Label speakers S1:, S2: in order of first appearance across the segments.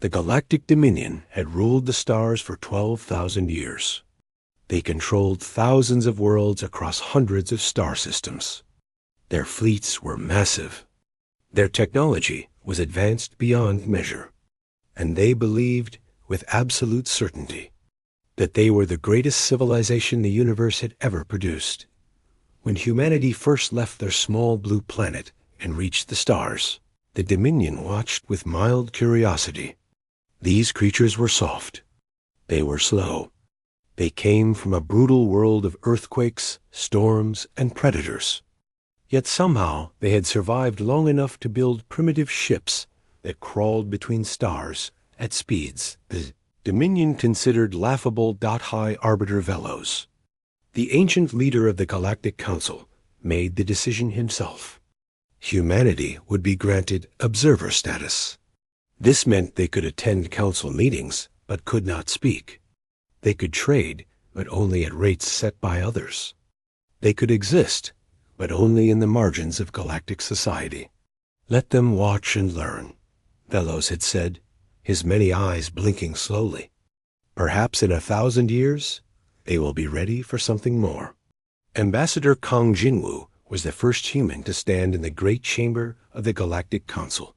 S1: The Galactic Dominion had ruled the stars for 12,000 years. They controlled thousands of worlds across hundreds of star systems. Their fleets were massive. Their technology was advanced beyond measure. And they believed, with absolute certainty, that they were the greatest civilization the universe had ever produced. When humanity first left their small blue planet and reached the stars, the Dominion watched with mild curiosity. These creatures were soft. They were slow. They came from a brutal world of earthquakes, storms, and predators. Yet somehow they had survived long enough to build primitive ships that crawled between stars at speeds the Dominion considered laughable dot-high arbiter velos. The ancient leader of the Galactic Council made the decision himself. Humanity would be granted observer status. This meant they could attend council meetings, but could not speak. They could trade, but only at rates set by others. They could exist, but only in the margins of galactic society. Let them watch and learn, Velos had said, his many eyes blinking slowly. Perhaps in 1,000 years, they will be ready for something more. Ambassador Kang Jinwoo was the first human to stand in the great chamber of the Galactic Council.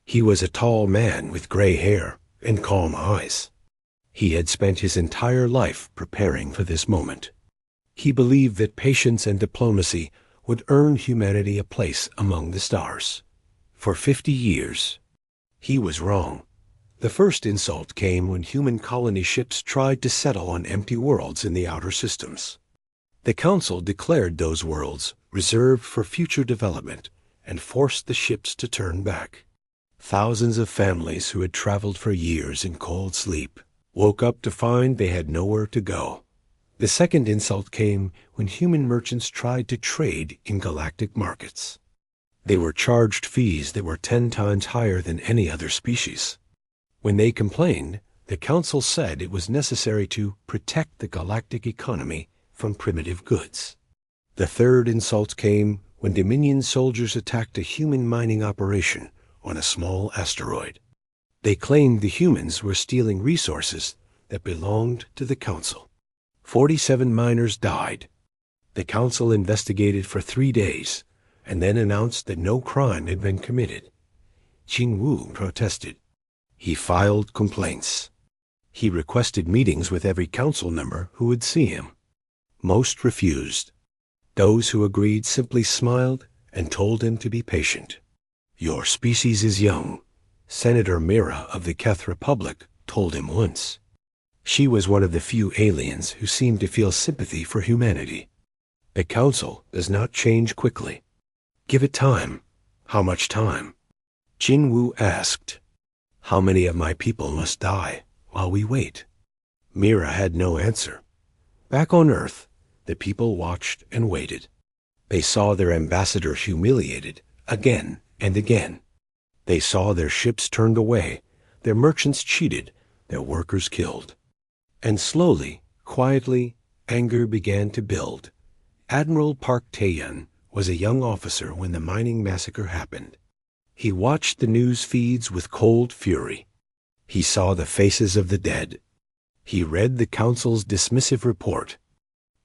S1: He was a tall man with gray hair and calm eyes. He had spent his entire life preparing for this moment. He believed that patience and diplomacy would earn humanity a place among the stars. For 50 years, he was wrong. The first insult came when human colony ships tried to settle on empty worlds in the outer systems. The Council declared those worlds reserved for future development and forced the ships to turn back. Thousands of families who had traveled for years in cold sleep woke up to find they had nowhere to go. The second insult came when human merchants tried to trade in galactic markets. They were charged fees that were 10 times higher than any other species. When they complained, the Council said it was necessary to protect the galactic economy from primitive goods. The third insult came when Dominion soldiers attacked a human mining operation on a small asteroid. They claimed the humans were stealing resources that belonged to the Council. 47 miners died. The Council investigated for 3 days and then announced that no crime had been committed. Jinwoo protested. He filed complaints. He requested meetings with every council member who would see him. Most refused. Those who agreed simply smiled and told him to be patient. "Your species is young," Senator Mira of the Keth Republic told him once. She was one of the few aliens who seemed to feel sympathy for humanity. The Council does not change quickly. Give it time. How much time? Jinwoo asked. How many of my people must die while we wait? Mira had no answer. Back on Earth, the people watched and waited. They saw their ambassador humiliated again and again. They saw their ships turned away, their merchants cheated, their workers killed. And slowly, quietly, anger began to build. Admiral Park Tae-yun was a young officer when the mining massacre happened. He watched the news feeds with cold fury. He saw the faces of the dead. He read the Council's dismissive report,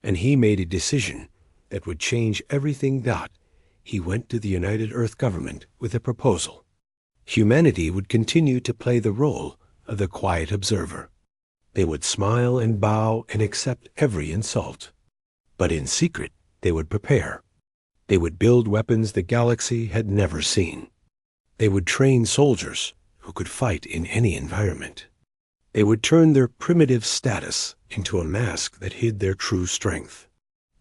S1: and he made a decision that would change everything. He went to the United Earth government with a proposal. Humanity would continue to play the role of the quiet observer. They would smile and bow and accept every insult. But in secret, they would prepare. They would build weapons the galaxy had never seen. They would train soldiers who could fight in any environment. They would turn their primitive status into a mask that hid their true strength.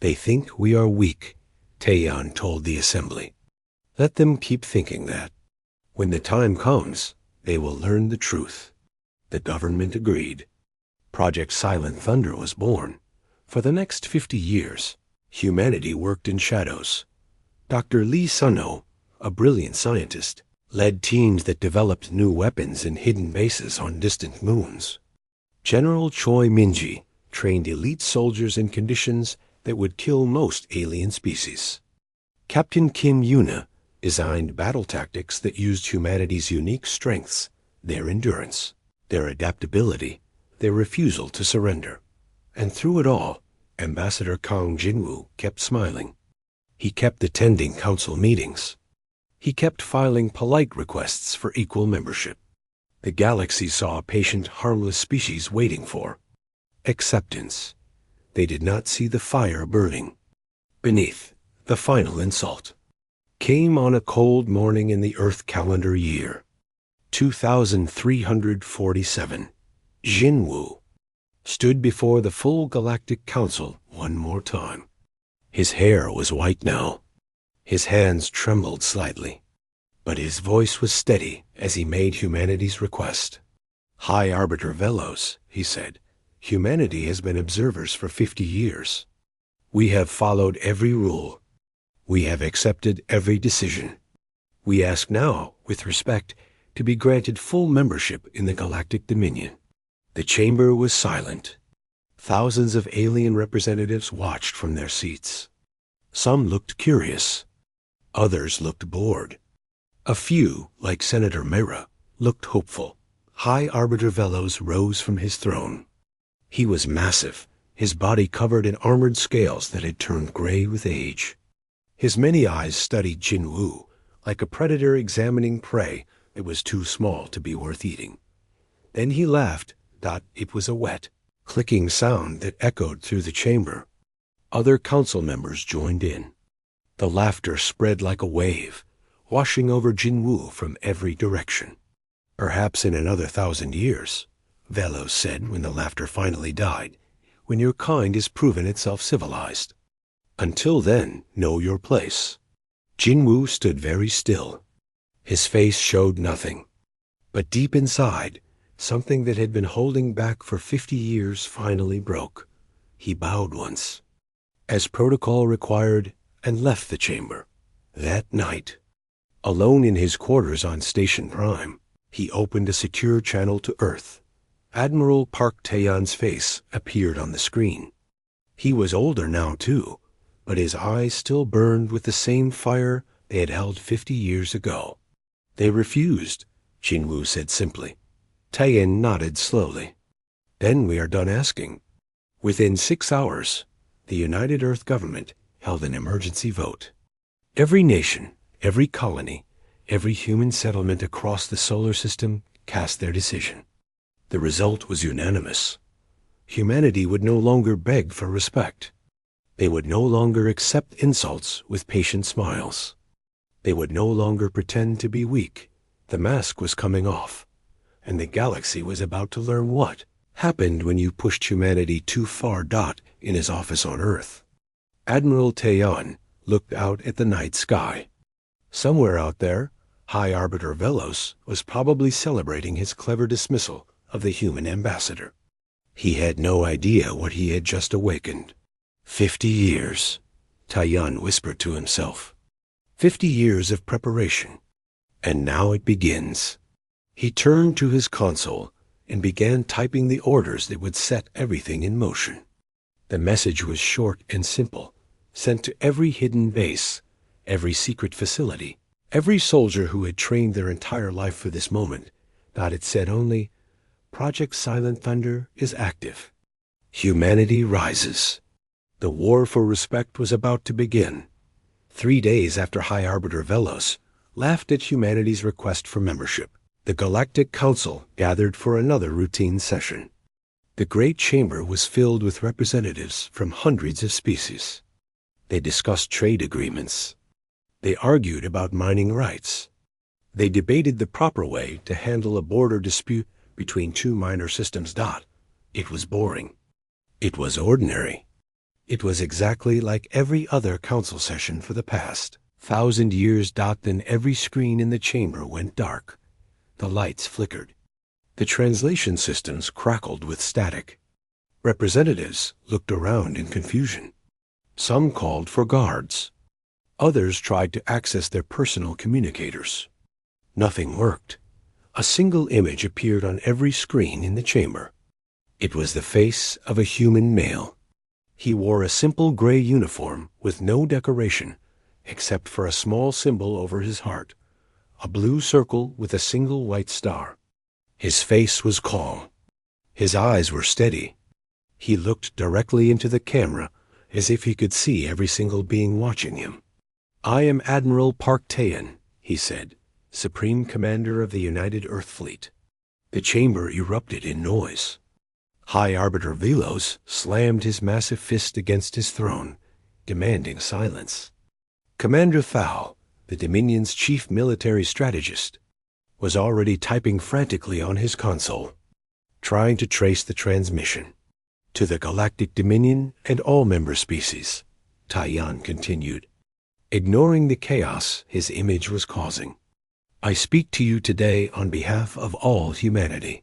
S1: They think we are weak, Tae-yun told the assembly. Let them keep thinking that. When the time comes, they will learn the truth. The government agreed. Project Silent Thunder was born. For the next 50 years, humanity worked in shadows. Dr. Lee Sun-ho, a brilliant scientist, led teams that developed new weapons in hidden bases on distant moons. General Choi Min-ji trained elite soldiers in conditions that would kill most alien species. Captain Kim Yuna designed battle tactics that used humanity's unique strengths, their endurance. their adaptability, their refusal to surrender. And through it all, Ambassador Kang Jinwoo kept smiling. He kept attending council meetings. He kept filing polite requests for equal membership. The galaxy saw a patient, harmless species waiting for acceptance. They did not see the fire burning. Beneath, the final insult came on a cold morning in the Earth calendar year 2347. Jinwoo stood before the full Galactic Council one more time. His hair was white now. His hands trembled slightly, but his voice was steady as he made humanity's request. High Arbiter Velos, he said, humanity has been observers for 50 years. We have followed every rule. We have accepted every decision. We ask now, with respect, to be granted full membership in the Galactic Dominion. The chamber was silent. Thousands of alien representatives watched from their seats. Some looked curious. Others looked bored. A few, like Senator Mera, looked hopeful. High Arbiter Velos rose from his throne. He was massive, his body covered in armored scales that had turned gray with age. His many eyes studied Jinwoo, like a predator examining prey that was too small to be worth eating. Then he laughed. It was a wet, clicking sound that echoed through the chamber. Other council members joined in. The laughter spread like a wave, washing over Jinwoo from every direction. Perhaps in another 1,000 years, Velos said when the laughter finally died, when your kind has proven itself civilized. Until then, know your place. Jinwoo stood very still. His face showed nothing. But deep inside, something that had been holding back for 50 years finally broke. He bowed once, as protocol required, and left the chamber. That night, alone in his quarters on Station Prime, he opened a secure channel to Earth. Admiral Park Taeyeon's face appeared on the screen. He was older now, too, but his eyes still burned with the same fire they had held 50 years ago. They refused, Jinwoo said simply. Taeyeon nodded slowly. Then we are done asking. Within 6 hours, the United Earth government held an emergency vote. Every nation, every colony, every human settlement across the solar system cast their decision. The result was unanimous. Humanity would no longer beg for respect. They would no longer accept insults with patient smiles. They would no longer pretend to be weak. The mask was coming off, and the galaxy was about to learn what happened when you pushed humanity too far. In his office on Earth, Admiral Taeyeon looked out at the night sky. Somewhere out there, High Arbiter Velos was probably celebrating his clever dismissal of the human ambassador. He had no idea what he had just awakened. 50 years, Taeyeon whispered to himself. 50 years of preparation. And now it begins. He turned to his console and began typing the orders that would set everything in motion. The message was short and simple, sent to every hidden base, every secret facility, every soldier who had trained their entire life for this moment. It said only, Project Silent Thunder is active. Humanity rises. The war for respect was about to begin. 3 days after High Arbiter Velos laughed at humanity's request for membership, the Galactic Council gathered for another routine session. The great chamber was filled with representatives from hundreds of species. They discussed trade agreements. They argued about mining rights. They debated the proper way to handle a border dispute between two minor systems. It was boring. It was ordinary. It was exactly like every other council session for the past 1,000 years. Then every screen in the chamber went dark. The lights flickered. The translation systems crackled with static. Representatives looked around in confusion. Some called for guards. Others tried to access their personal communicators. Nothing worked. A single image appeared on every screen in the chamber. It was the face of a human male. He wore a simple gray uniform with no decoration, except for a small symbol over his heart, a blue circle with a single white star. His face was calm. His eyes were steady. He looked directly into the camera as if he could see every single being watching him. "I am Admiral Park Taean," he said, Supreme Commander of the United Earth Fleet. The chamber erupted in noise. High Arbiter Velos slammed his massive fist against his throne, demanding silence. Commander Thal, the Dominion's chief military strategist, was already typing frantically on his console, trying to trace the transmission. "To the Galactic Dominion and all member species," Taean continued, ignoring the chaos his image was causing. "I speak to you today on behalf of all humanity.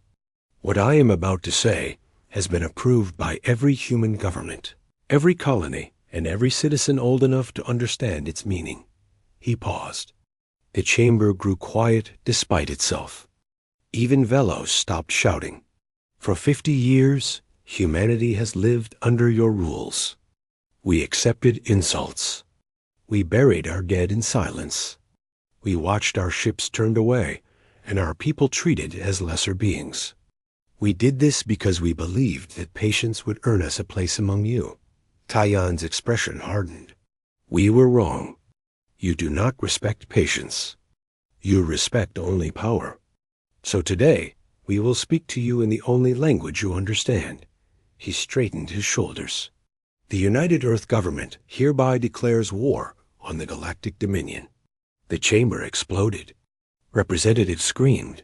S1: What I am about to say has been approved by every human government, every colony, and every citizen old enough to understand its meaning." He paused. The chamber grew quiet despite itself. Even Velos stopped shouting. "For 50 years, humanity has lived under your rules. We accepted insults. We buried our dead in silence. We watched our ships turned away and our people treated as lesser beings. We did this because we believed that patience would earn us a place among you." Taean's expression hardened. "We were wrong. You do not respect patience. You respect only power. So today, we will speak to you in the only language you understand." He straightened his shoulders. "The United Earth Government hereby declares war on the Galactic Dominion." The chamber exploded. Representatives screamed.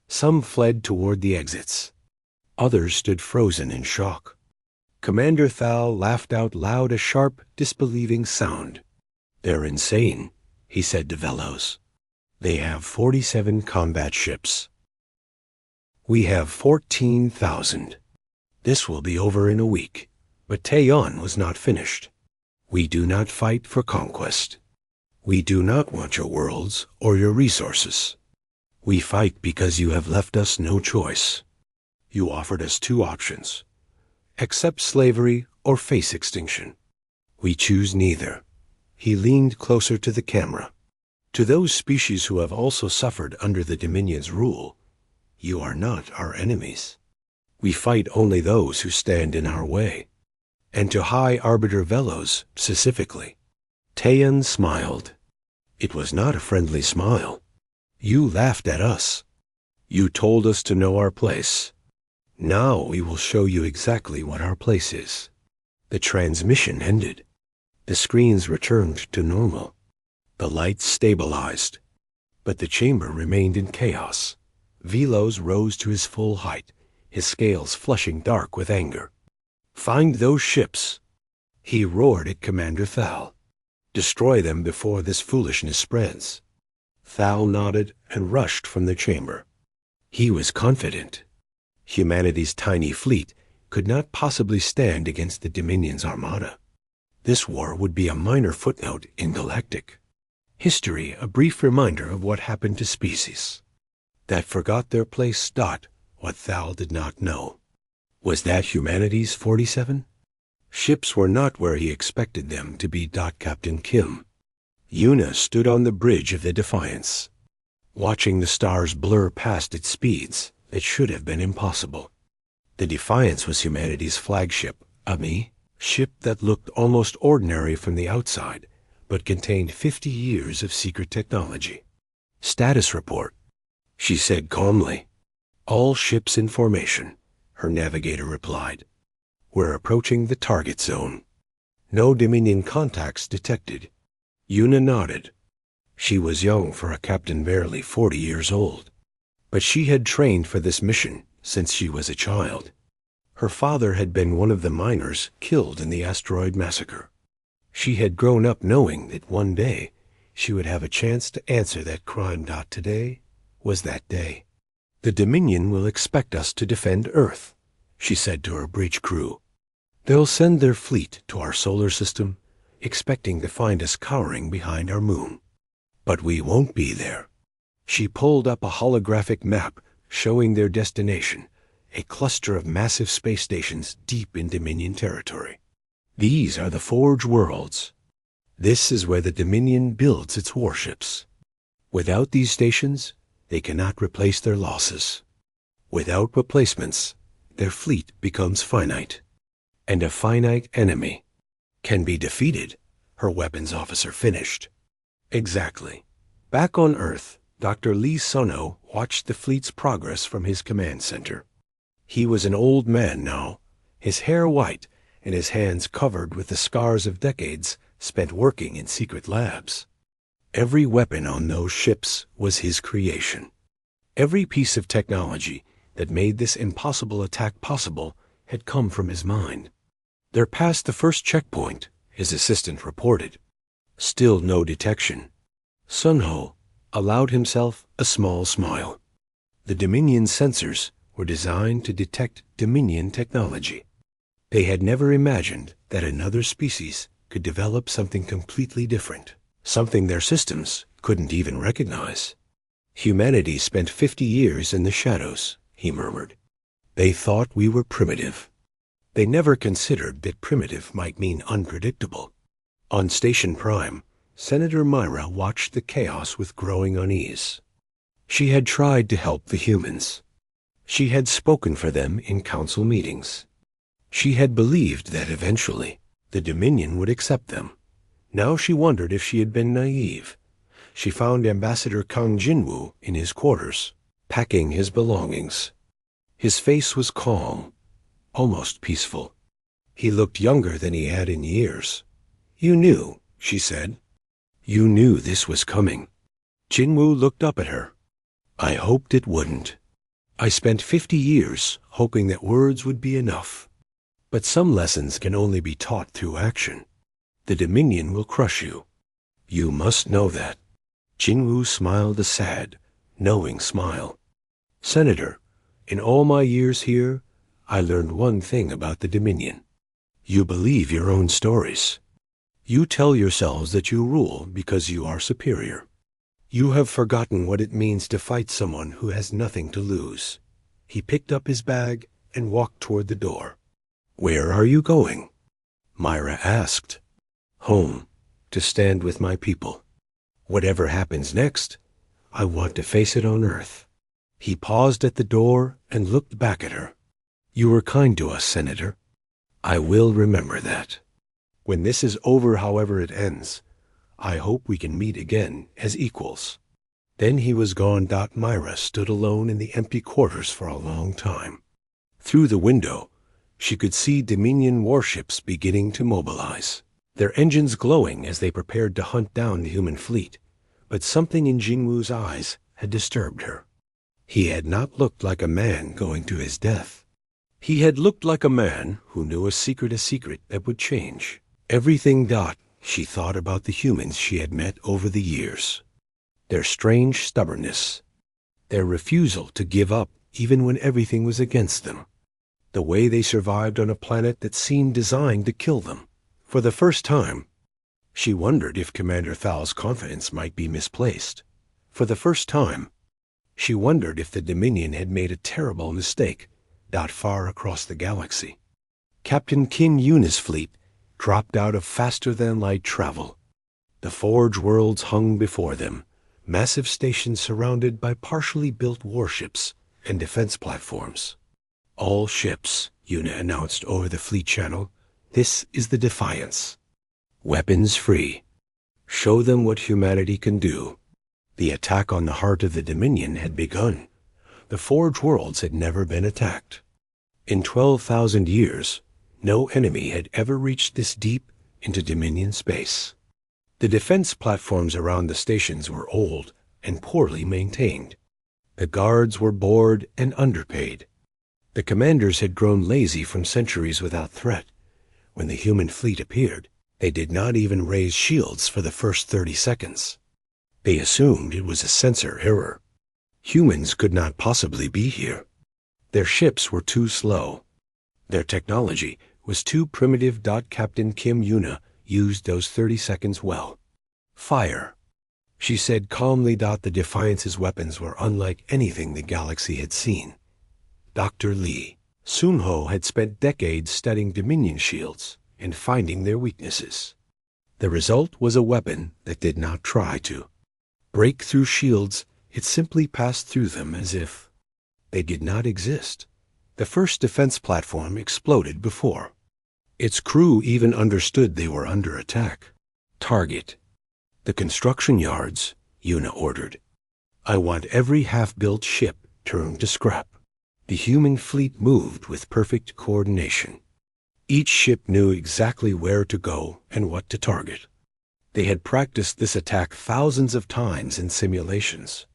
S1: Some fled toward the exits. Others stood frozen in shock. Commander Thal laughed out loud a sharp, disbelieving sound. "They're insane," he said to Velos. "They have 47 combat ships. We have 14,000. This will be over in a week." But Taean was not finished. "We do not fight for conquest. We do not want your worlds or your resources. We fight because you have left us no choice. You offered us 2 options: accept slavery or face extinction. We choose neither." He leaned closer to the camera. "To those species who have also suffered under the Dominion's rule, you are not our enemies. We fight only those who stand in our way." And to High Arbiter Velos specifically, Taean smiled. It was not a friendly smile. "You laughed at us. You told us to know our place. Now we will show you exactly what our place is." The transmission ended. The screens returned to normal. The lights stabilized. But the chamber remained in chaos. Velos rose to his full height, his scales flushing dark with anger. "Find those ships," he roared at Commander Thal. "Destroy them before this foolishness spreads." Thal nodded and rushed from the chamber. He was confident. Humanity's tiny fleet could not possibly stand against the Dominion's armada. This war would be a minor footnote in galactic history, a brief reminder of what happened to species that forgot their place. What Thal did not know was that humanity's 47 ships were not where he expected them to be. Captain Kim. Yuna stood on the bridge of the Defiance, watching the stars blur past its speeds that should have been impossible. The Defiance was humanity's flagship, a ship that looked almost ordinary from the outside, but contained 50 years of secret technology. "Status report," she said calmly. "All ships in formation," her navigator replied. "We're approaching the target zone. No Dominion contacts detected." Yuna nodded. She was young for a captain, barely 40 years old. But she had trained for this mission since she was a child. Her father had been one of the miners killed in the asteroid massacre. She had grown up knowing that one day she would have a chance to answer that crime. Today was that day. "The Dominion will expect us to defend Earth," she said to her bridge crew. "They'll send their fleet to our solar system, expecting to find us cowering behind our moon. But we won't be there." She pulled up a holographic map showing their destination, a cluster of massive space stations deep in Dominion territory. "These are the Forge worlds. This is where the Dominion builds its warships. Without these stations, they cannot replace their losses. Without replacements, their fleet becomes finite. And a finite enemy can be defeated, her weapons officer finished. Exactly. Back on Earth, Dr. Lee Sono watched the fleet's progress from his command center. He was an old man now, his hair white and his hands covered with the scars of decades spent working in secret labs. Every weapon on those ships was his creation. Every piece of technology that made this impossible attack possible had come from his mind. They're past the first checkpoint, his assistant reported. Still no detection. Sunho allowed himself a small smile. The Dominion sensors were designed to detect Dominion technology. They had never imagined that another species could develop something completely different, something their systems couldn't even recognize. Humanity spent 50 years in the shadows, he murmured. They thought we were primitive. They never considered that primitive might mean unpredictable. On Station Prime, Senator Myra watched the chaos with growing unease. She had tried to help the humans. She had spoken for them in council meetings. She had believed that eventually the Dominion would accept them. Now she wondered if she had been naive. She found Ambassador Kang Jinwoo in his quarters, packing his belongings. His face was calm, almost peaceful. He looked younger than he had in years. "You knew," she said. "You knew this was coming." Jinwoo looked up at her. "I hoped it wouldn't. I spent 50 years hoping that words would be enough. But some lessons can only be taught through action. The Dominion will crush you. You must know that." Jinwoo smiled a sad, knowing smile. "Senator, in all my years here, I learned one thing about the Dominion. You believe your own stories. You tell yourselves that you rule because you are superior. You have forgotten what it means to fight someone who has nothing to lose." He picked up his bag and walked toward the door. "Where are you going?" Myra asked. "Home, to stand with my people. Whatever happens next, I want to face it on Earth." He paused at the door and looked back at her. "You were kind to us, Senator. I will remember that. When this is over, however it ends, I hope we can meet again as equals." Then he was gone. Myra stood alone in the empty quarters for a long time. Through the window, she could see Dominion warships beginning to mobilize, their engines glowing as they prepared to hunt down the human fleet. But something in Jinwoo's eyes had disturbed her. He had not looked like a man going to his death. He had looked like a man who knew a secret that would change everything. She thought about the humans she had met over the years. Their strange stubbornness. Their refusal to give up even when everything was against them. The way they survived on a planet that seemed designed to kill them. For the first time, she wondered if Commander Thal's confidence might be misplaced. For the first time, she wondered if the Dominion had made a terrible mistake that far across the galaxy. Captain Kim Yuna's fleet dropped out of faster-than-light travel. The Forge worlds hung before them, massive stations surrounded by partially built warships and defense platforms. "All ships," Yuna announced over the fleet channel. "This is the Defiance. Weapons free. Show them what humanity can do." The attack on the heart of the Dominion had begun. The Forge worlds had never been attacked. In 12,000 years, no enemy had ever reached this deep into Dominion space. The defense platforms around the stations were old and poorly maintained. The guards were bored and underpaid. The commanders had grown lazy from centuries without threat. When the human fleet appeared, they did not even raise shields for the first 30 seconds. They assumed it was a sensor error. Humans could not possibly be here. Their ships were too slow. Their technology was too primitive. Captain Kim Yuna used those 30 seconds well. "Fire," she said calmly. The Defiance's weapons were unlike anything the galaxy had seen. Dr. Lee Sunho had spent decades studying Dominion shields and finding their weaknesses. The result was a weapon that did not try to break through shields. It simply passed through them as if They did not exist. The first defense platform exploded before. Its crew even understood they were under attack. Target the construction yards, Yuna ordered. I want every half-built ship turned to scrap. The human fleet moved with perfect coordination. Each ship knew exactly where to go and what to target. They had practiced this attack thousands of times in simulations.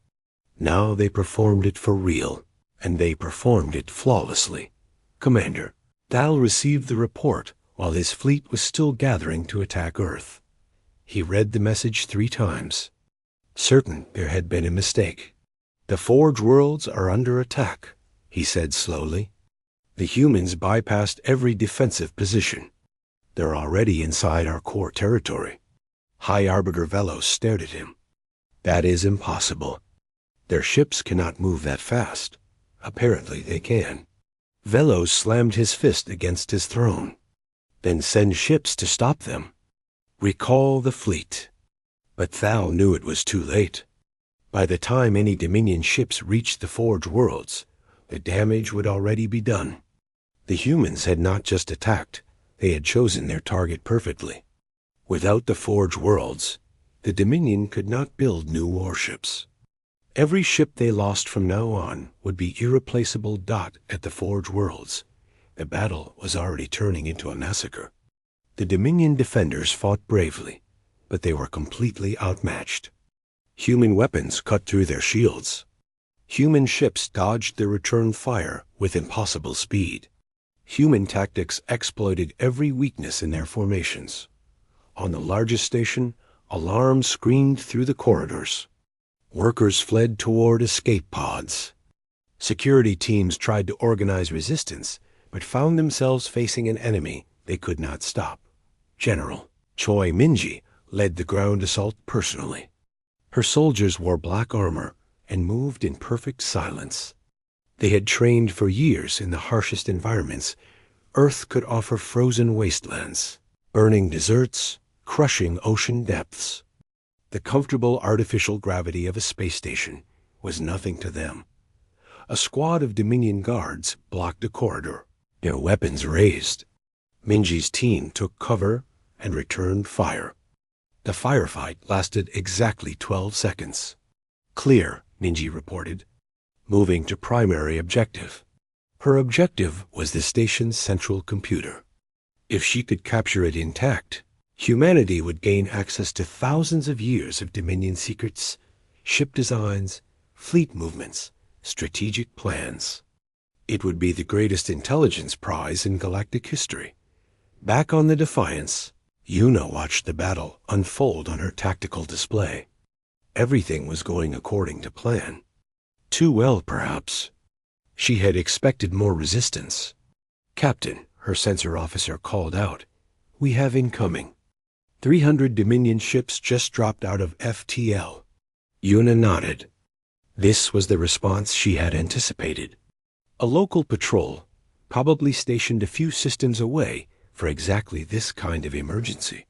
S1: Now they performed it for real, and they performed it flawlessly. Commander, Dal received the report while his fleet was still gathering to attack Earth. He read the message 3 times. Certain there had been a mistake. The Forge worlds are under attack, he said slowly. The humans bypassed every defensive position. They're already inside our core territory. High Arbiter Velos stared at him. That is impossible. Their ships cannot move that fast. Apparently they can. Velos slammed his fist against his throne. Then send ships to stop them. Recall the fleet. But Thal knew it was too late. By the time any Dominion ships reached the Forge worlds, the damage would already be done. The humans had not just attacked, they had chosen their target perfectly. Without the Forge worlds, the Dominion could not build new warships. Every ship they lost from now on would be irreplaceable dot at the Forge worlds. The battle was already turning into a massacre. The Dominion defenders fought bravely, but they were completely outmatched. Human weapons cut through their shields. Human ships dodged their return fire with impossible speed. Human tactics exploited every weakness in their formations. On the largest station, alarms screamed through the corridors. Workers fled toward escape pods. Security teams tried to organize resistance, but found themselves facing an enemy they could not stop. General Choi Minji led the ground assault personally. Her soldiers wore black armor and moved in perfect silence. They had trained for years in the harshest environments Earth could offer: frozen wastelands, burning deserts, crushing ocean depths. The comfortable artificial gravity of a space station was nothing to them. A squad of Dominion guards blocked a corridor, their weapons raised. Minji's team took cover and returned fire. The firefight lasted exactly 12 seconds. Clear, Minji reported, moving to primary objective. Her objective was the station's central computer. If she could capture it intact, humanity would gain access to thousands of years of Dominion secrets, ship designs, fleet movements, strategic plans. It would be the greatest intelligence prize in galactic history. Back on the Defiance, Yuna watched the battle unfold on her tactical display. Everything was going according to plan. Too well, perhaps. She had expected more resistance. Captain, her sensor officer called out, "We have incoming." 300 Dominion ships just dropped out of FTL. Yuna nodded. This was the response she had anticipated. A local patrol, probably stationed a few systems away for exactly this kind of emergency.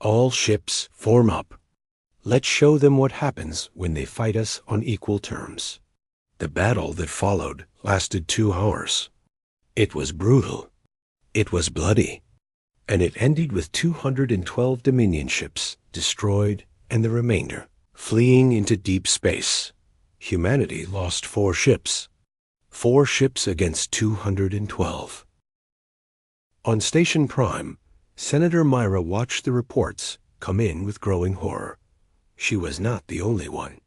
S1: All ships form up. Let's show them what happens when they fight us on equal terms. The battle that followed lasted 2 hours. It was brutal. It was bloody. And it ended with 212 Dominion ships destroyed and the remainder fleeing into deep space. Humanity lost 4 ships. 4 ships against 212. On Station Prime, Senator Myra watched the reports come in with growing horror. She was not the only one.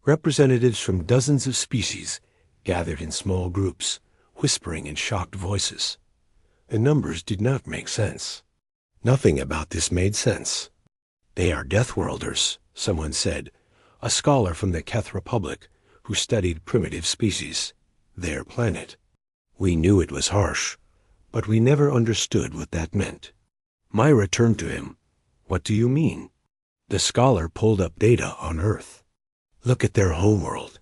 S1: Representatives from dozens of species gathered in small groups, whispering in shocked voices. The numbers did not make sense. Nothing about this made sense. "They are Deathworlders," someone said, a scholar from the Keth Republic who studied primitive species, their planet. We knew it was harsh, but we never understood what that meant. Myra turned to him. "What do you mean?" The scholar pulled up data on Earth. "Look at their homeworld.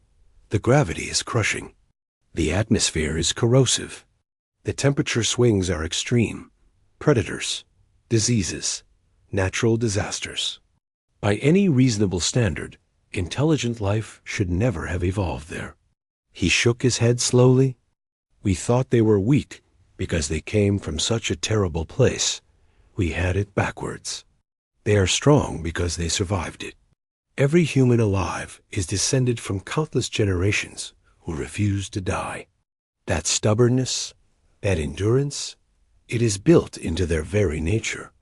S1: The gravity is crushing. The atmosphere is corrosive. The temperature swings are extreme. Predators, diseases, natural disasters. By any reasonable standard, intelligent life should never have evolved there." He shook his head slowly. We thought they were weak because they came from such a terrible place. We had it backwards. They are strong because they survived it. Every human alive is descended from countless generations who refuse to die. That stubbornness, that endurance, it is built into their very nature.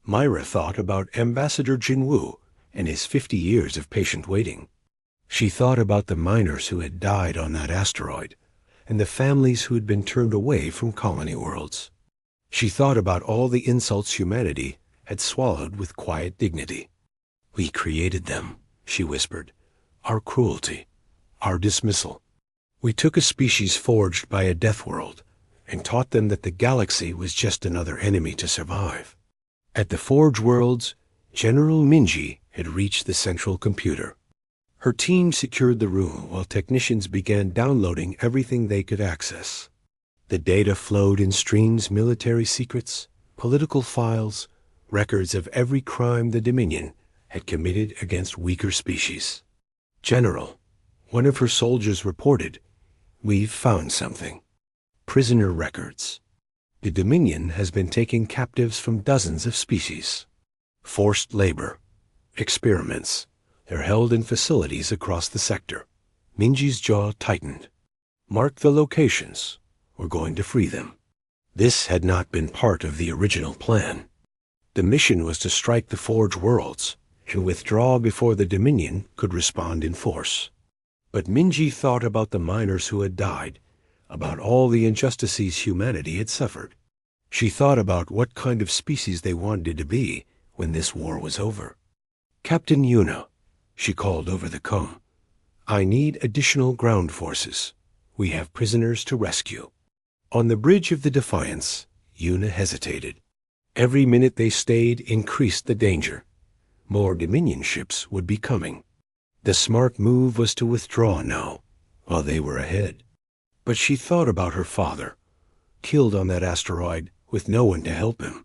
S1: Myra thought about Ambassador Jinwoo and his 50 years of patient waiting. She thought about the miners who had died on that asteroid and the families who had been turned away from colony worlds. She thought about all the insults humanity had swallowed with quiet dignity. We created them, she whispered, our cruelty, our dismissal. We took a species forged by a death world and taught them that the galaxy was just another enemy to survive. At the Forge Worlds, General Minji had reached the central computer. Her team secured the room while technicians began downloading everything they could access. The data flowed in streams: military secrets, political files, records of every crime the Dominion had committed against weaker species. General, one of her soldiers reported, "We've found something. Prisoner records. The Dominion has been taking captives from dozens of species. Forced labor. Experiments. They're held in facilities across the sector." Minji's jaw tightened. "Mark the locations. We're going to free them." This had not been part of the original plan. The mission was to strike the Forge Worlds and withdraw before the Dominion could respond in force. But Minji thought about the miners who had died, about all the injustices humanity had suffered. She thought about what kind of species they wanted to be when this war was over. "Captain Yuna," she called over the comm, "I need additional ground forces. We have prisoners to rescue." On the bridge of the Defiance, Yuna hesitated. Every minute they stayed increased the danger. More Dominion ships would be coming. The smart move was to withdraw now, while they were ahead. But she thought about her father, killed on that asteroid with no one to help him.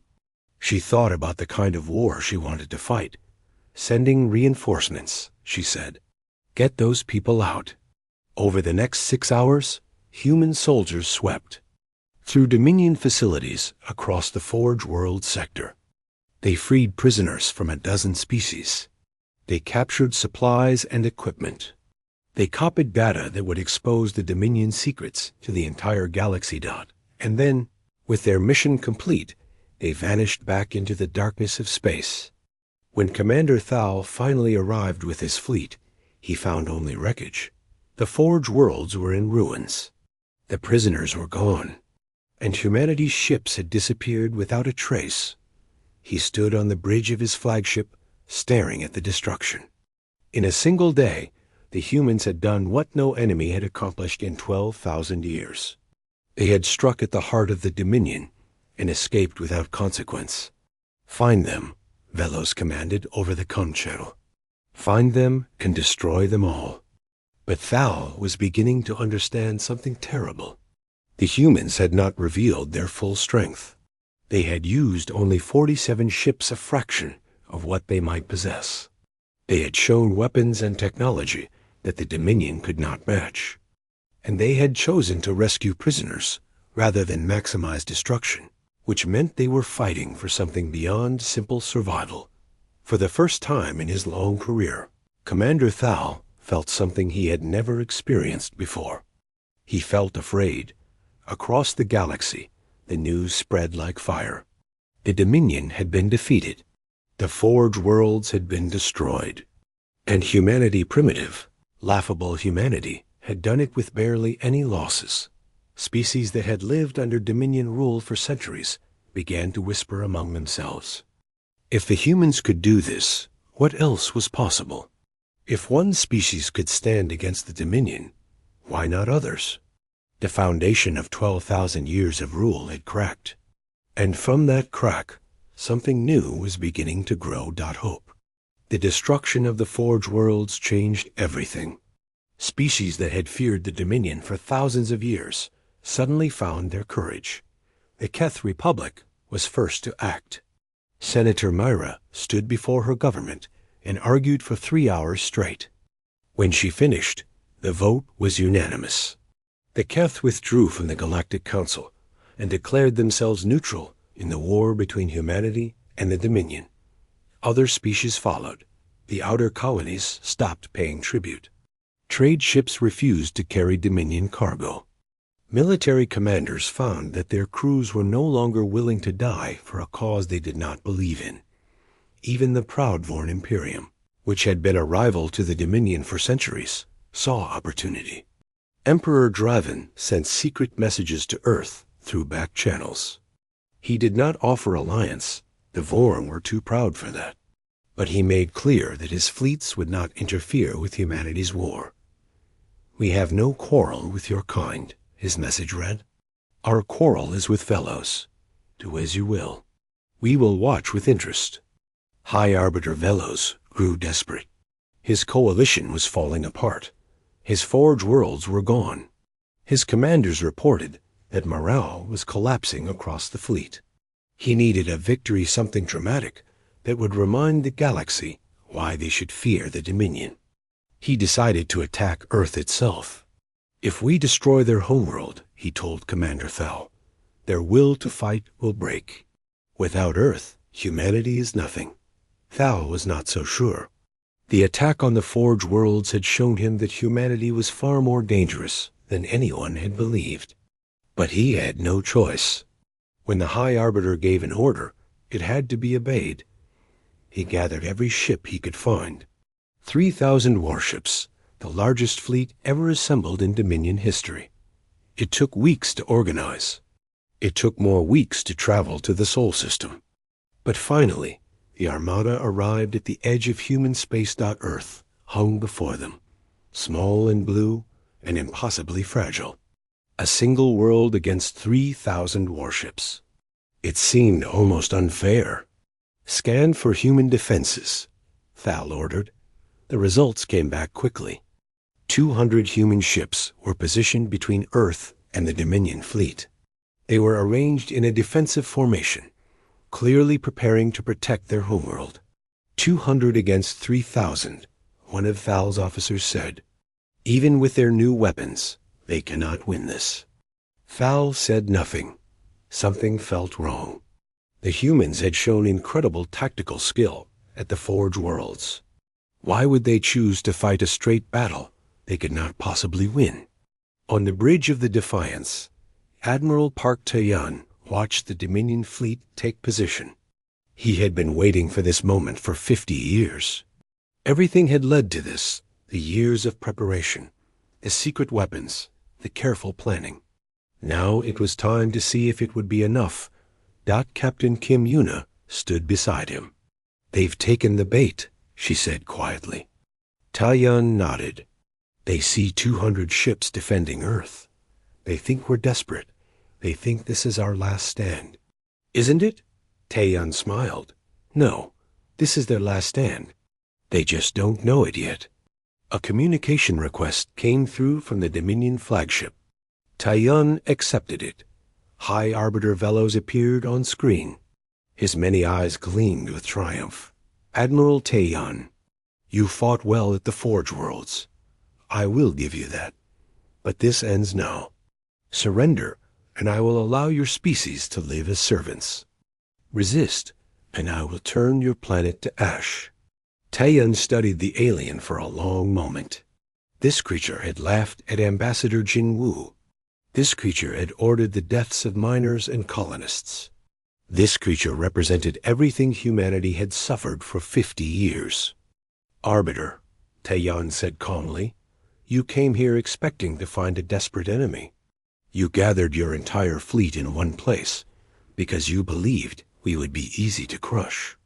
S1: She thought about the kind of war she wanted to fight. "Sending reinforcements," she said. "Get those people out." Over the next 6 hours, human soldiers swept through Dominion facilities across the Forge World sector. They freed prisoners from a dozen species. They captured supplies and equipment. They copied data that would expose the Dominion secrets to the entire galaxy. And then, with their mission complete, they vanished back into the darkness of space. When Commander Thal finally arrived with his fleet, he found only wreckage. The Forge Worlds were in ruins. The prisoners were gone, and humanity's ships had disappeared without a trace. He stood on the bridge of his flagship, staring at the destruction. In a single day, the humans had done what no enemy had accomplished in 12,000 years. They had struck at the heart of the Dominion and escaped without consequence. "Find them," Velos commanded over the comm channel. "Find them and destroy them all." But Thal was beginning to understand something terrible. The humans had not revealed their full strength. They had used only 47 ships, a fraction of what they might possess. They had shown weapons and technology that the Dominion could not match. And they had chosen to rescue prisoners rather than maximize destruction, which meant they were fighting for something beyond simple survival. For the first time in his long career, Commander Thal felt something he had never experienced before. He felt afraid. Across the galaxy, the news spread like fire. The Dominion had been defeated. The Forge Worlds had been destroyed. And humanity, primitive, laughable humanity, had done it with barely any losses. Species that had lived under Dominion rule for centuries began to whisper among themselves. If the humans could do this, what else was possible? If one species could stand against the Dominion, why not others? The foundation of 12,000 years of rule had cracked. And from that crack, something new was beginning to grow. Hope. The destruction of the Forge Worlds changed everything. Species that had feared the Dominion for thousands of years suddenly found their courage. The Keth Republic was first to act. Senator Myra stood before her government and argued for 3 hours straight. When she finished, The vote was unanimous. The Keth withdrew from the Galactic Council and declared themselves neutral in the war between humanity and the Dominion. Other species followed. The outer colonies stopped paying tribute. Trade ships refused to carry Dominion cargo. Military commanders found that their crews were no longer willing to die for a cause they did not believe in. Even the proud-born Imperium, which had been a rival to the Dominion for centuries, saw opportunity. Emperor Draven sent secret messages to Earth through back channels. He did not offer alliance. The Vorn were too proud for that. But he made clear that his fleets would not interfere with humanity's war. "We have no quarrel with your kind," his message read. "Our quarrel is with Velos. Do as you will. We will watch with interest." High Arbiter Velos grew desperate. His coalition was falling apart. His forge worlds were gone. His commanders reported that morale was collapsing across the fleet. He needed a victory, something dramatic, that would remind the galaxy why they should fear the Dominion. He decided to attack Earth itself. "If we destroy their homeworld," he told Commander Thal, "their will to fight will break. Without Earth, humanity is nothing." Thal was not so sure. The attack on the Forge worlds had shown him that humanity was far more dangerous than anyone had believed. But he had no choice. When the High Arbiter gave an order, it had to be obeyed. He gathered every ship he could find. 3,000 warships, the largest fleet ever assembled in Dominion history. It took weeks to organize. It took more weeks to travel to the Sol system. But finally, the Armada arrived at the edge of human space. Earth hung before them, small and blue and impossibly fragile. A single world against 3,000 warships. It seemed almost unfair. "Scan for human defenses," Thal ordered. The results came back quickly. 200 human ships were positioned between Earth and the Dominion fleet. They were arranged in a defensive formation, clearly preparing to protect their homeworld. 200 against 3,000, one of Thal's officers said. "Even with their new weapons, they cannot win this." Thal said nothing. Something felt wrong. The humans had shown incredible tactical skill at the Forge worlds. Why would they choose to fight a straight battle they could not possibly win? On the bridge of the Defiance, Admiral Park Tayan watched the Dominion fleet take position. He had been waiting for this moment for 50 years. Everything had led to this, the years of preparation, the secret weapons, the careful planning. Now it was time to see if it would be enough. Captain Kim Yuna stood beside him. "They've taken the bait," she said quietly. Tayan nodded. "They see 200 ships defending Earth. They think we're desperate. They think this is our last stand." "Isn't it?" Tayan smiled. "No, this is their last stand. They just don't know it yet." A communication request came through from the Dominion flagship. Tayan accepted it. High Arbiter Velos appeared on screen. His many eyes gleamed with triumph. "Admiral Tayan, you fought well at the Forge Worlds. I will give you that. But this ends now. Surrender, and I will allow your species to live as servants. Resist, and I will turn your planet to ash." Tayan studied the alien for a long moment. This creature had laughed at Ambassador Jin Wu. This creature had ordered the deaths of miners and colonists. This creature represented everything humanity had suffered for 50 years. "Arbiter," Tayan said calmly, "you came here expecting to find a desperate enemy. You gathered your entire fleet in one place because you believed we would be easy to crush.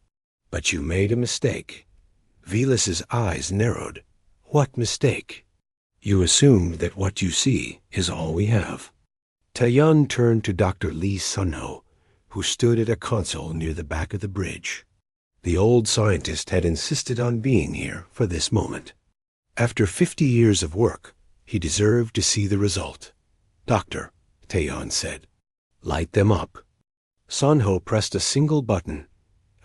S1: But you made a mistake." Velus's eyes narrowed. "What mistake?" "You assumed that what you see is all we have." Tayan turned to Dr. Lee Sunho, who stood at a console near the back of the bridge. The old scientist had insisted on being here for this moment. After 50 years of work, he deserved to see the result. "Doctor," Tayan said, "light them up." Sunho pressed a single button.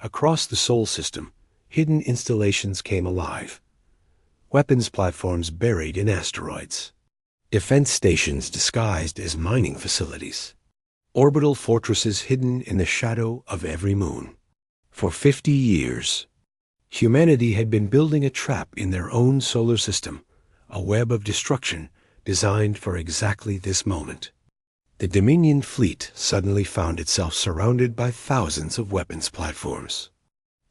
S1: Across the Sol system, hidden installations came alive. weapons platforms buried in asteroids, defense stations disguised as mining facilities, orbital fortresses hidden in the shadow of every moon. For 50 years, humanity had been building a trap in their own solar system, a web of destruction designed for exactly this moment. The Dominion fleet suddenly found itself surrounded by thousands of weapons platforms.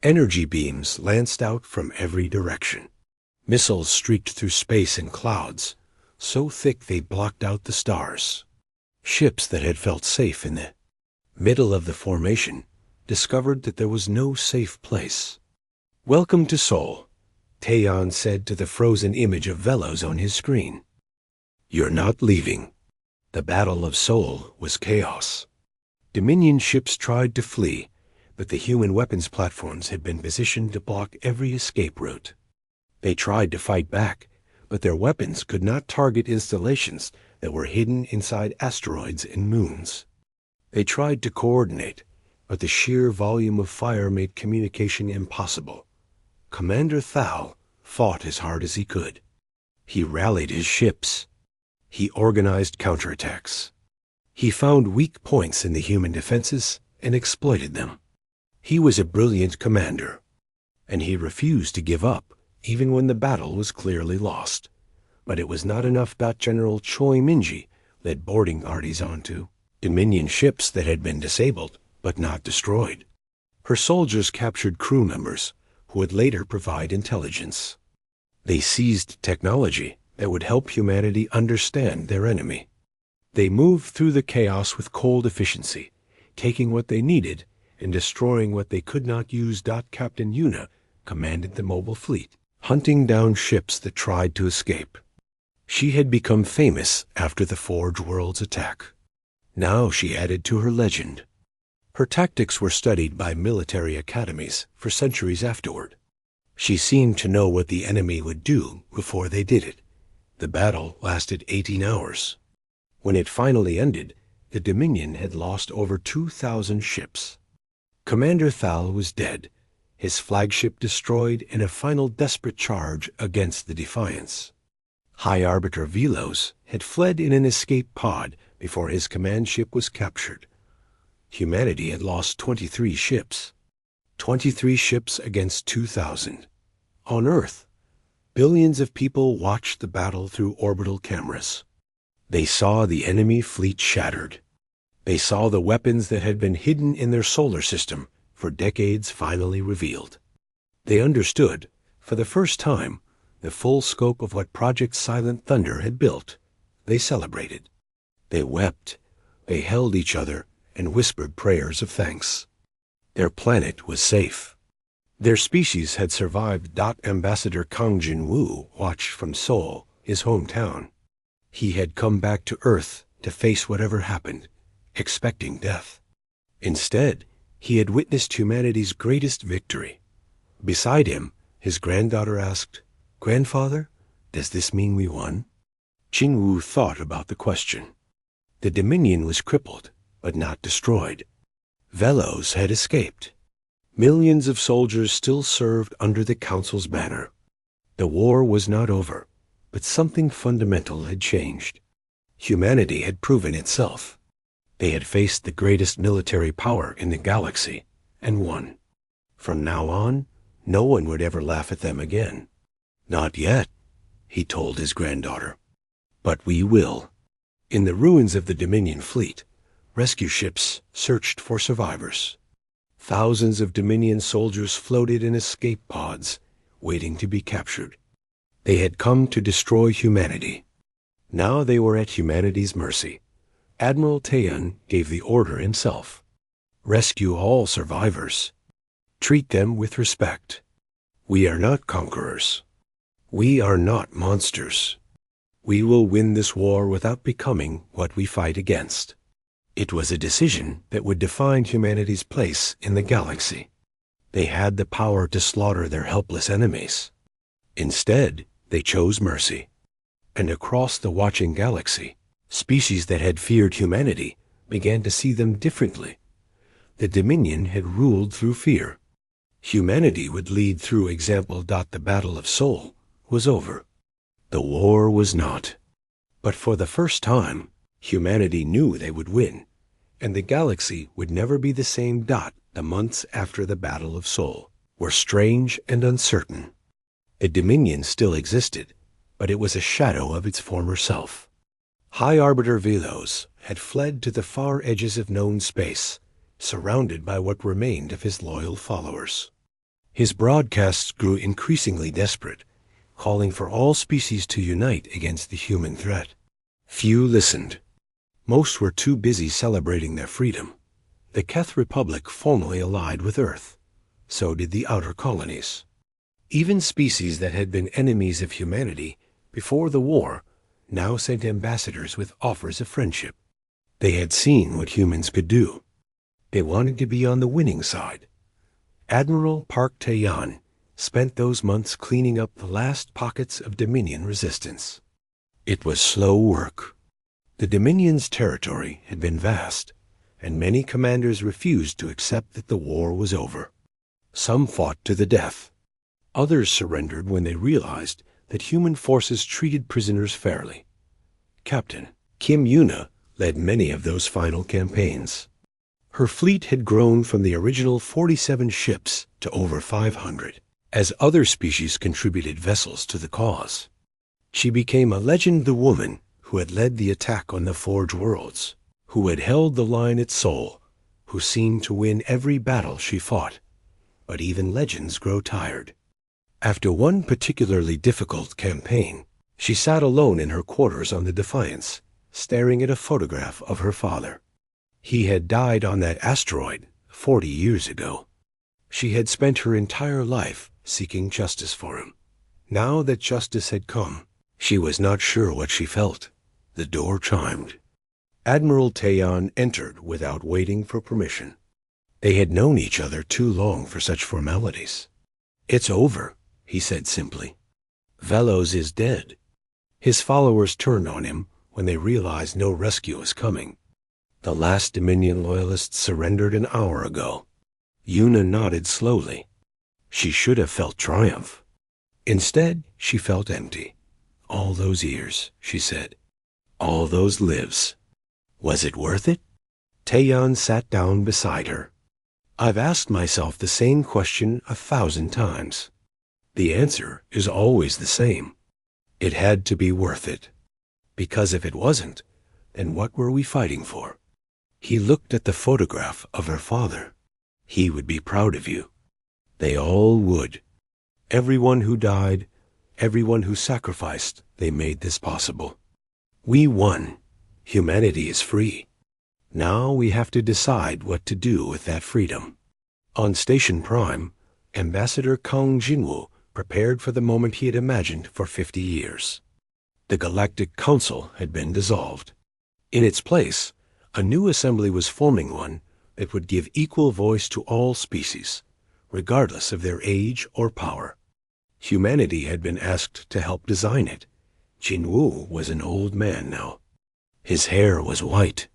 S1: Energy beams lanced out from every direction. Missiles streaked through space in clouds, so thick they blocked out the stars. Ships that had felt safe in the middle of the formation discovered that there was no safe place. "Welcome to Sol," Taeon said to the frozen image of Velos on his screen. "You're not leaving." The Battle of Sol was chaos. Dominion ships tried to flee, but the human weapons platforms had been positioned to block every escape route. They tried to fight back, but their weapons could not target installations that were hidden inside asteroids and moons. They tried to coordinate, but the sheer volume of fire made communication impossible. Commander Thal fought as hard as he could. He rallied his ships. He organized counterattacks. He found weak points in the human defenses and exploited them. He was a brilliant commander, and he refused to give up even when the battle was clearly lost. But it was not enough. General Choi Minji led boarding parties onto Dominion ships that had been disabled but not destroyed. Her soldiers captured crew members who would later provide intelligence. They seized technology that would help humanity understand their enemy. They moved through the chaos with cold efficiency, taking what they needed and destroying what they could not use. Captain Yuna commanded the mobile fleet, hunting down ships that tried to escape. She had become famous after the Forge World's attack. Now she added to her legend. Her tactics were studied by military academies for centuries afterward. She seemed to know what the enemy would do before they did it. The battle lasted 18 hours. When it finally ended, the Dominion had lost over 2,000 ships. Commander Thal was dead, his flagship destroyed in a final desperate charge against the Defiance. High Arbiter Velos had fled in an escape pod before his command ship was captured. Humanity had lost 23 ships. 23 ships against 2,000. On Earth, billions of people watched the battle through orbital cameras. They saw the enemy fleet shattered. They saw the weapons that had been hidden in their solar system for decades finally revealed. They understood, for the first time, the full scope of what Project Silent Thunder had built. They celebrated. They wept. They held each other and whispered prayers of thanks. Their planet was safe. Their species had survived. Ambassador Kang Jin-woo watched from Seoul, his hometown. He had come back to Earth to face whatever happened, expecting death. Instead, he had witnessed humanity's greatest victory. Beside him, his granddaughter asked, "Grandfather, does this mean we won?" Jin-woo thought about the question. The Dominion was crippled, but not destroyed. Velos had escaped. Millions of soldiers still served under the Council's banner. The war was not over, but something fundamental had changed. Humanity had proven itself. They had faced the greatest military power in the galaxy and won. From now on, no one would ever laugh at them again. "Not yet," he told his granddaughter. "But we will." In the ruins of the Dominion fleet, rescue ships searched for survivors. Thousands of Dominion soldiers floated in escape pods, waiting to be captured. They had come to destroy humanity. Now they were at humanity's mercy. Admiral Taeyon gave the order himself. Rescue all survivors. Treat them with respect. We are not conquerors. We are not monsters. We will win this war without becoming what we fight against. It was a decision that would define humanity's place in the galaxy. They had the power to slaughter their helpless enemies. Instead, they chose mercy. And across the watching galaxy, species that had feared humanity began to see them differently. The Dominion had ruled through fear. Humanity would lead through example. The Battle of Seoul was over. The war was not. But for the first time, humanity knew they would win, and the galaxy would never be the same. The months after the Battle of Sol were strange and uncertain. The Dominion still existed, but it was a shadow of its former self. High Arbiter Velos had fled to the far edges of known space, surrounded by what remained of his loyal followers. His broadcasts grew increasingly desperate, calling for all species to unite against the human threat. Few listened. Most were too busy celebrating their freedom. The Keth Republic formally allied with Earth. So did the outer colonies. Even species that had been enemies of humanity before the war now sent ambassadors with offers of friendship. They had seen what humans could do. They wanted to be on the winning side. Admiral Park Taeyan spent those months cleaning up the last pockets of Dominion resistance. It was slow work. The Dominion's territory had been vast, and many commanders refused to accept that the war was over. Some fought to the death. Others surrendered when they realized that human forces treated prisoners fairly. Captain Kim Yuna led many of those final campaigns. Her fleet had grown from the original 47 ships to over 500, as other species contributed vessels to the cause. She became a legend, the woman who had led the attack on the Forge Worlds, who had held the line at Sol, who seemed to win every battle she fought. But even legends grow tired. After one particularly difficult campaign, she sat alone in her quarters on the Defiance, staring at a photograph of her father. He had died on that asteroid 40 years ago. She had spent her entire life seeking justice for him. Now that justice had come, she was not sure what she felt. The door chimed. Admiral Taeyan entered without waiting for permission. They had known each other too long for such formalities. "It's over," he said simply. "Velos is dead." His followers turned on him when they realized no rescue was coming. The last Dominion loyalists surrendered an hour ago. Yuna nodded slowly. She should have felt triumph. Instead, she felt empty. "All those years," she said. "All those lives. Was it worth it?" Taeyan sat down beside her. "I've asked myself the same question 1,000 times. The answer is always the same. It had to be worth it. Because if it wasn't, then what were we fighting for?" He looked at the photograph of her father. "He would be proud of you." They all would. Everyone who died, everyone who sacrificed, they made this possible. We won. Humanity is free. Now we have to decide what to do with that freedom. On Station Prime, Ambassador Kang Jinwoo prepared for the moment he had imagined for 50 years. The Galactic Council had been dissolved. In its place, a new assembly was forming, one that would give equal voice to all species, regardless of their age or power. Humanity had been asked to help design it. Jinwoo was an old man now. His hair was white.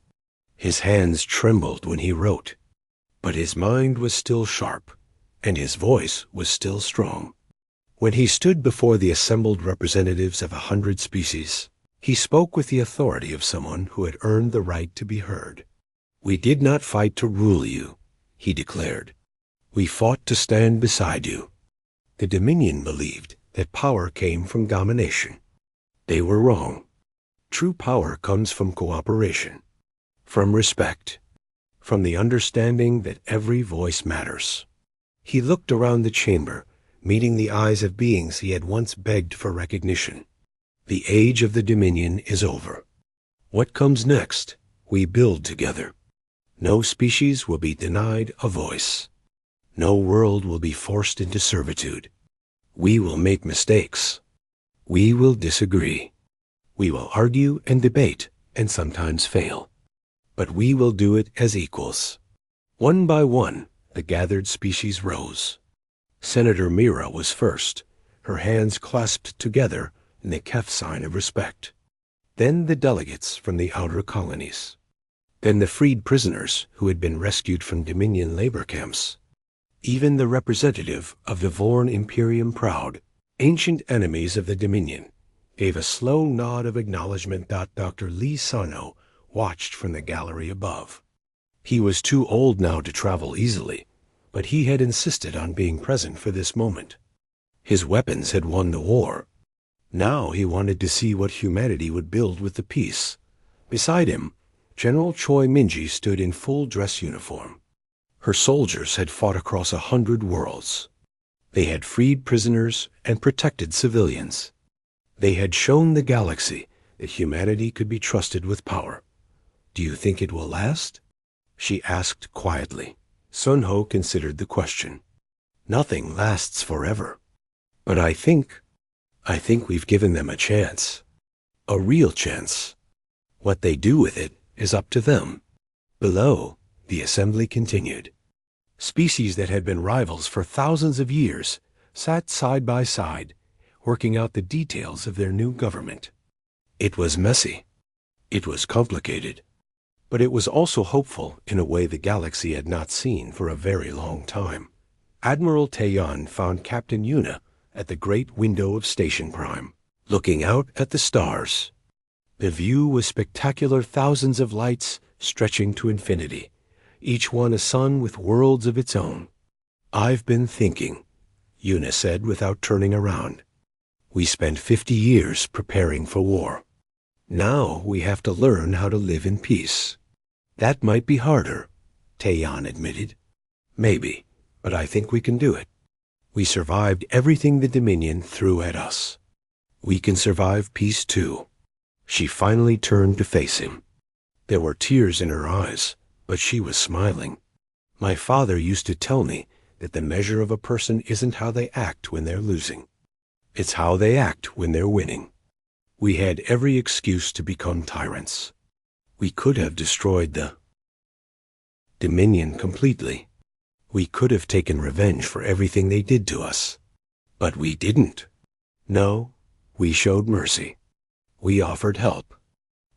S1: His hands trembled when he wrote. But his mind was still sharp, and his voice was still strong. When he stood before the assembled representatives of 100 species, he spoke with the authority of someone who had earned the right to be heard. "We did not fight to rule you," he declared. "We fought to stand beside you." The Dominion believed that power came from domination. They were wrong. True power comes from cooperation, from respect, from the understanding that every voice matters. He looked around the chamber, meeting the eyes of beings he had once begged for recognition. The age of the Dominion is over. What comes next? We build together. No species will be denied a voice. No world will be forced into servitude. We will make mistakes. We will disagree. We will argue and debate and sometimes fail. But we will do it as equals. One by one, the gathered species rose. Senator Mira was first, her hands clasped together in the Kef sign of respect. Then the delegates from the outer colonies. Then the freed prisoners who had been rescued from Dominion labor camps. Even the representative of the Vorn Imperium Proud, Ancient enemies of the Dominion gave a slow nod of acknowledgment. Dr. Lee Sano watched from the gallery above. He was too old now to travel easily, but he had insisted on being present for this moment. His weapons had won the war. Now he wanted to see what humanity would build with the peace. Beside him, General Choi Minji stood in full dress uniform. Her soldiers had fought across 100 worlds. They had freed prisoners and protected civilians. They had shown the galaxy that humanity could be trusted with power. Do you think it will last? She asked quietly. Sun Ho considered the question. Nothing lasts forever. But I think we've given them a chance. A real chance. What they do with it is up to them. Below, the assembly continued. Species that had been rivals for thousands of years sat side by side, working out the details of their new government. It was messy. It was complicated. But it was also hopeful in a way the galaxy had not seen for a very long time. Admiral Taeyan found Captain Yuna at the great window of Station Prime, looking out at the stars. The view was spectacular, thousands of lights stretching to infinity, each one a sun with worlds of its own. I've been thinking, Yuna said without turning around. We spent 50 years preparing for war. Now we have to learn how to live in peace. That might be harder, Taeyan admitted. Maybe, but I think we can do it. We survived everything the Dominion threw at us. We can survive peace too. She finally turned to face him. There were tears in her eyes, but she was smiling. My father used to tell me that the measure of a person isn't how they act when they're losing. It's how they act when they're winning. We had every excuse to become tyrants. We could have destroyed the Dominion completely. We could have taken revenge for everything they did to us. But we didn't. No, we showed mercy. We offered help.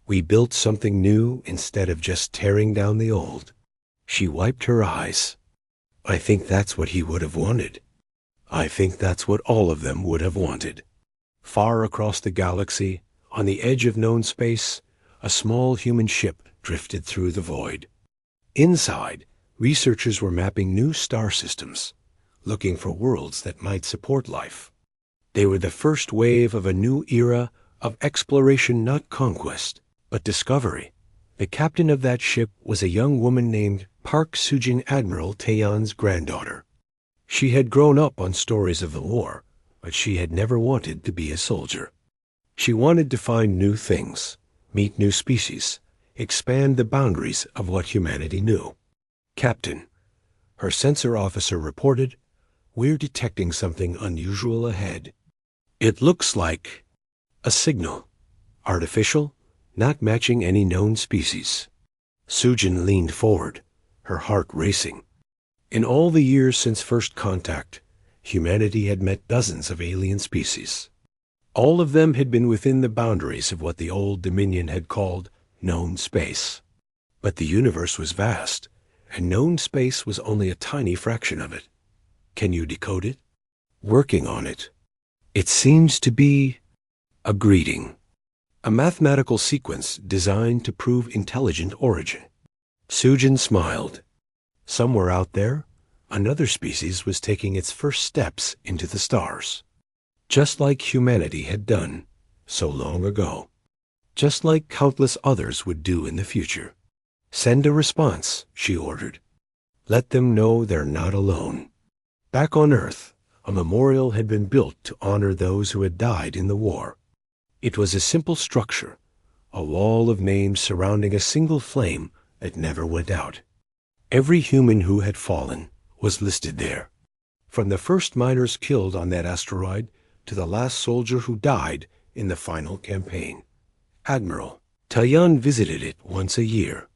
S1: We built something new instead of just tearing down the old. She wiped her eyes. I think that's what he would have wanted. I think that's what all of them would have wanted. Far across the galaxy, on the edge of known space, a small human ship drifted through the void. Inside, researchers were mapping new star systems, looking for worlds that might support life. They were the first wave of a new era of exploration, not conquest, but discovery. The captain of that ship was a young woman named Park Sujin, Admiral Taeyan's granddaughter. She had grown up on stories of the war, but she had never wanted to be a soldier. She wanted to find new things, meet new species, expand the boundaries of what humanity knew. Captain, her sensor officer reported, we're detecting something unusual ahead. It looks like a signal, artificial, not matching any known species. Sujin leaned forward, her heart racing. In all the years since first contact, humanity had met dozens of alien species. All of them had been within the boundaries of what the old Dominion had called known space. But the universe was vast, and known space was only a tiny fraction of it. Can you decode it? Working on it. It seems to be a greeting, a mathematical sequence designed to prove intelligent origin. Sujin smiled. Somewhere out there, another species was taking its first steps into the stars. Just like humanity had done so long ago. Just like countless others would do in the future. Send a response, she ordered. Let them know they're not alone. Back on Earth, a memorial had been built to honor those who had died in the war. It was a simple structure, a wall of names surrounding a single flame that never went out. Every human who had fallen was listed there, from the first miners killed on that asteroid to the last soldier who died in the final campaign. Admiral Taeyan visited it once a year.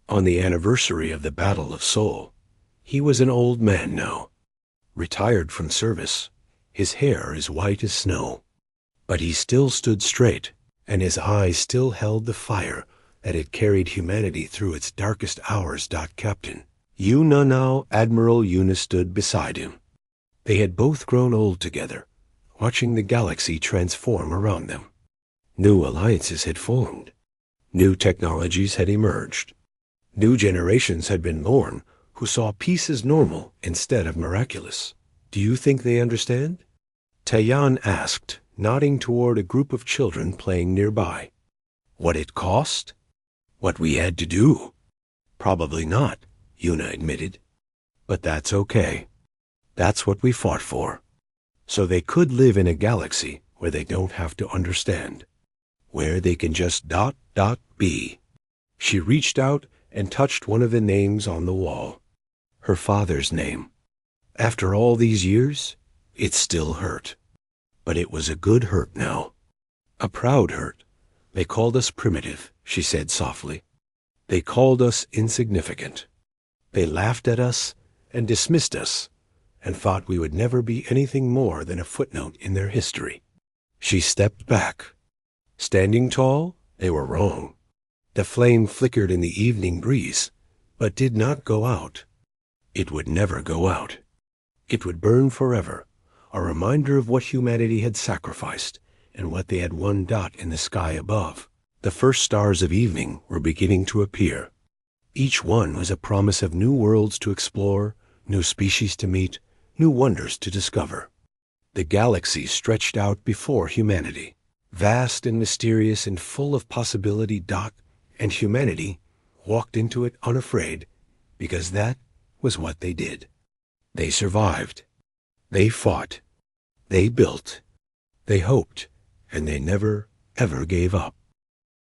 S1: On the anniversary of the Battle of Seoul, he was an old man now, retired from service, his hair as white as snow. But he still stood straight, and his eyes still held the fire that had carried humanity through its darkest hours. Captain Yuna now, Admiral Yuna stood beside him. They had both grown old together, watching the galaxy transform around them. New alliances had formed. New technologies had emerged. New generations had been born who saw peace as normal instead of miraculous. Do you think they understand? Tayan asked, nodding toward a group of children playing nearby. What it cost? What we had to do? Probably not, Yuna admitted. But that's okay. That's what we fought for. So they could live in a galaxy where they don't have to understand. Where they can just be. She reached out and touched one of the names on the wall. Her father's name. After all these years, it still hurt. But it was a good hurt now. A proud hurt. They called us primitive, she said softly. They called us insignificant. They laughed at us and dismissed us and thought we would never be anything more than a footnote in their history. She stepped back. Standing tall, they were wrong. The flame flickered in the evening breeze, but did not go out. It would never go out. It would burn forever, a reminder of what humanity had sacrificed and what they had won. In the sky above, the first stars of evening were beginning to appear. Each one was a promise of new worlds to explore, new species to meet, new wonders to discover. The galaxy stretched out before humanity, vast and mysterious and full of possibility. And humanity walked into it unafraid, because that was what they did. They survived. They fought. They built. They hoped, and they never, ever gave up.